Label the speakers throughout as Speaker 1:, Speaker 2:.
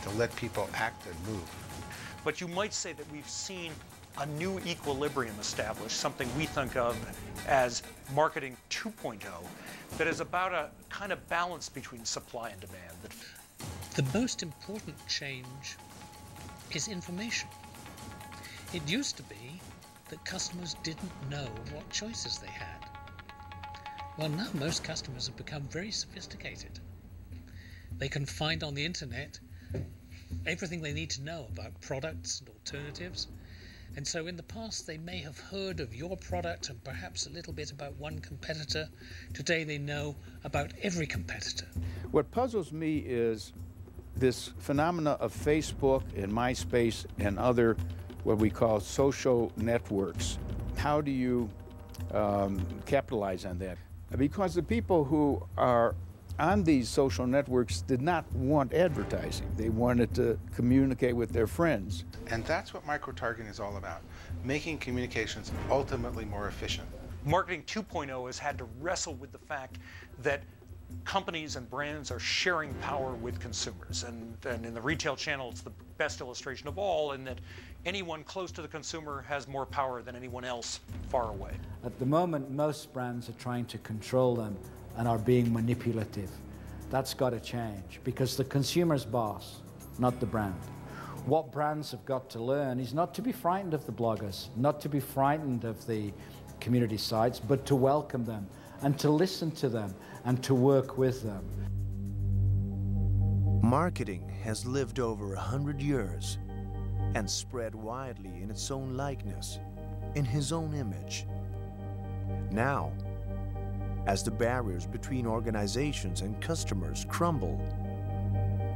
Speaker 1: to let people act and move.
Speaker 2: But you might say that we've seen a new equilibrium established, something we think of as marketing 2.0, that is about a kind of balance between supply and demand.
Speaker 3: The most important change is information. It used to be that customers didn't know what choices they had. Well, now most customers have become very sophisticated. They can find on the internet everything they need to know about products and alternatives. And so in the past, they may have heard of your product and perhaps a little bit about one competitor. Today, they know about every competitor.
Speaker 4: What puzzles me is this phenomena of Facebook and MySpace and other what we call social networks. How do you capitalize on that? Because the people who are on these social networks did not want advertising. They wanted to communicate with their friends.
Speaker 1: And that's what micro-targeting is all about, making communications ultimately more efficient.
Speaker 2: Marketing 2.0 has had to wrestle with the fact that companies and brands are sharing power with consumers. And in the retail channel, it's the best illustration of all, in that anyone close to the consumer has more power than anyone else far away.
Speaker 5: At the moment, most brands are trying to control them and are being manipulative. That's got to change, because the consumer's boss, not the brand. What brands have got to learn is not to be frightened of the bloggers, not to be frightened of the community sites, but to welcome them and to listen to them and to work with them.
Speaker 6: Marketing has lived over 100 years and spread widely in its own likeness, in his own image. Now, as the barriers between organizations and customers crumble,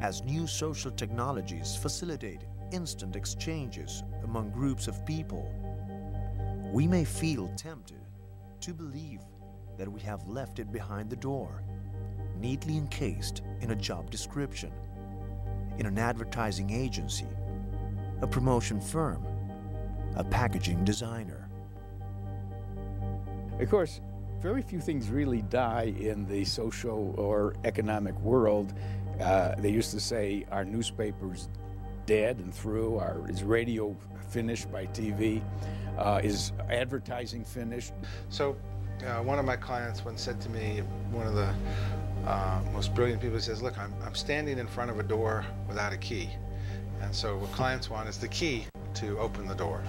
Speaker 6: as new social technologies facilitate instant exchanges among groups of people, we may feel tempted to believe that we have left it behind the door, neatly encased in a job description, in an advertising agency, a promotion firm, a packaging designer.
Speaker 4: Of course, very few things really die in the social or economic world. They used to say, our newspaper's dead and through, is radio finished by TV, is advertising finished?
Speaker 1: So one of my clients once said to me, one of the most brilliant people, says, look, I'm standing in front of a door without a key. And so what clients want is the key to open the door.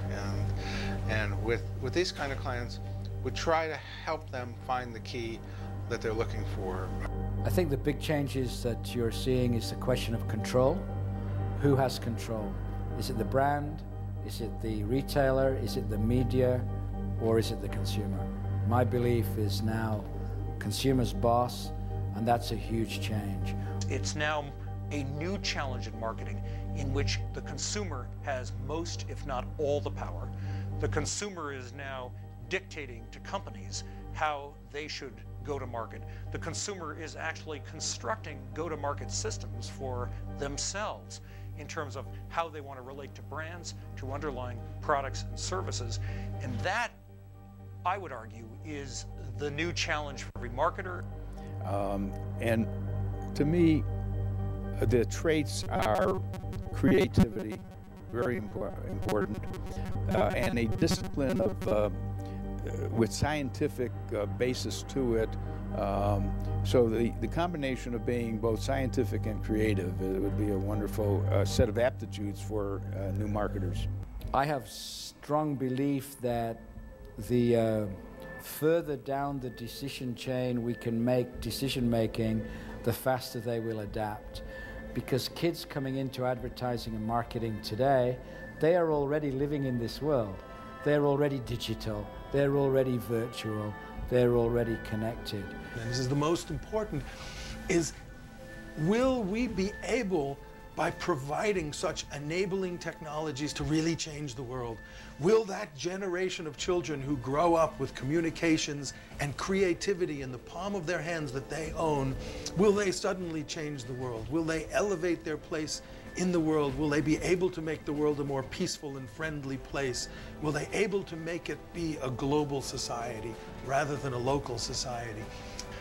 Speaker 1: And with these kind of clients, we try to help them find the key that they're looking for.
Speaker 5: I think the big changes that you're seeing is the question of control. Who has control? Is it the brand? Is it the retailer? Is it the media? Or is it the consumer? My belief is now consumer's boss, and that's a huge change.
Speaker 2: It's now a new challenge in marketing in which the consumer has most, if not all, the power. The consumer is now dictating to companies how they should go to market. The consumer is actually constructing go-to-market systems for themselves in terms of how they want to relate to brands, to underlying products and services. And that, I would argue, is the new challenge for every marketer.
Speaker 4: And to me, the traits are creativity, very important, and a discipline of with scientific basis to it. So the combination of being both scientific and creative, it would be a wonderful set of aptitudes for new marketers.
Speaker 5: I have strong belief that the further down the decision chain we can make decision making, the faster they will adapt. Because kids coming into advertising and marketing today, they are already living in this world. They're already digital, they're already virtual, they're already connected.
Speaker 7: And this is the most important, is will we be able, by providing such enabling technologies, to really change the world? Will that generation of children who grow up with communications and creativity in the palm of their hands that they own, will they suddenly change the world? Will they elevate their place in the world? Will they be able to make the world a more peaceful and friendly place? Will they able to make it be a global society rather than a local society?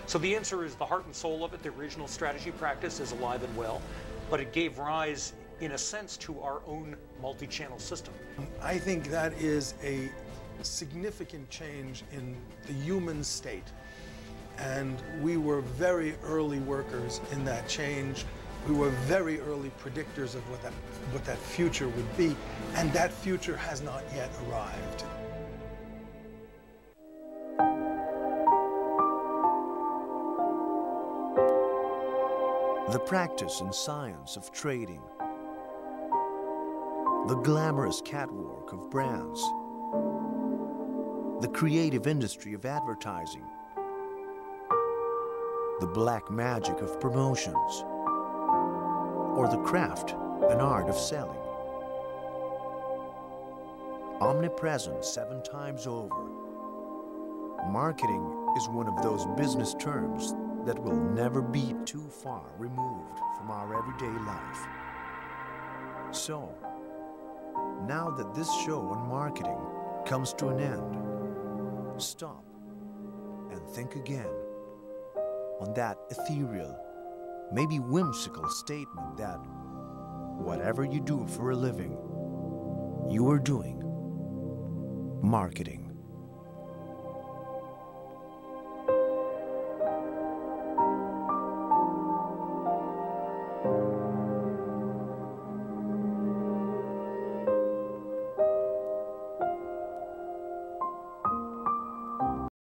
Speaker 2: So the answer is the heart and soul of it. The original strategy practice is alive and well, but it gave rise in a sense, to our own multi-channel system.
Speaker 7: I think that is a significant change in the human state. And we were very early workers in that change. We were very early predictors of what that future would be, and that future has not yet arrived.
Speaker 6: The practice and science of trading, the glamorous catwalk of brands, the creative industry of advertising, the black magic of promotions, or the craft and art of selling. Omnipresent 7 times over, marketing is one of those business terms that will never be too far removed from our everyday life. So, now that this show on marketing comes to an end, stop and think again on that ethereal, maybe whimsical statement that whatever you do for a living, you are doing marketing.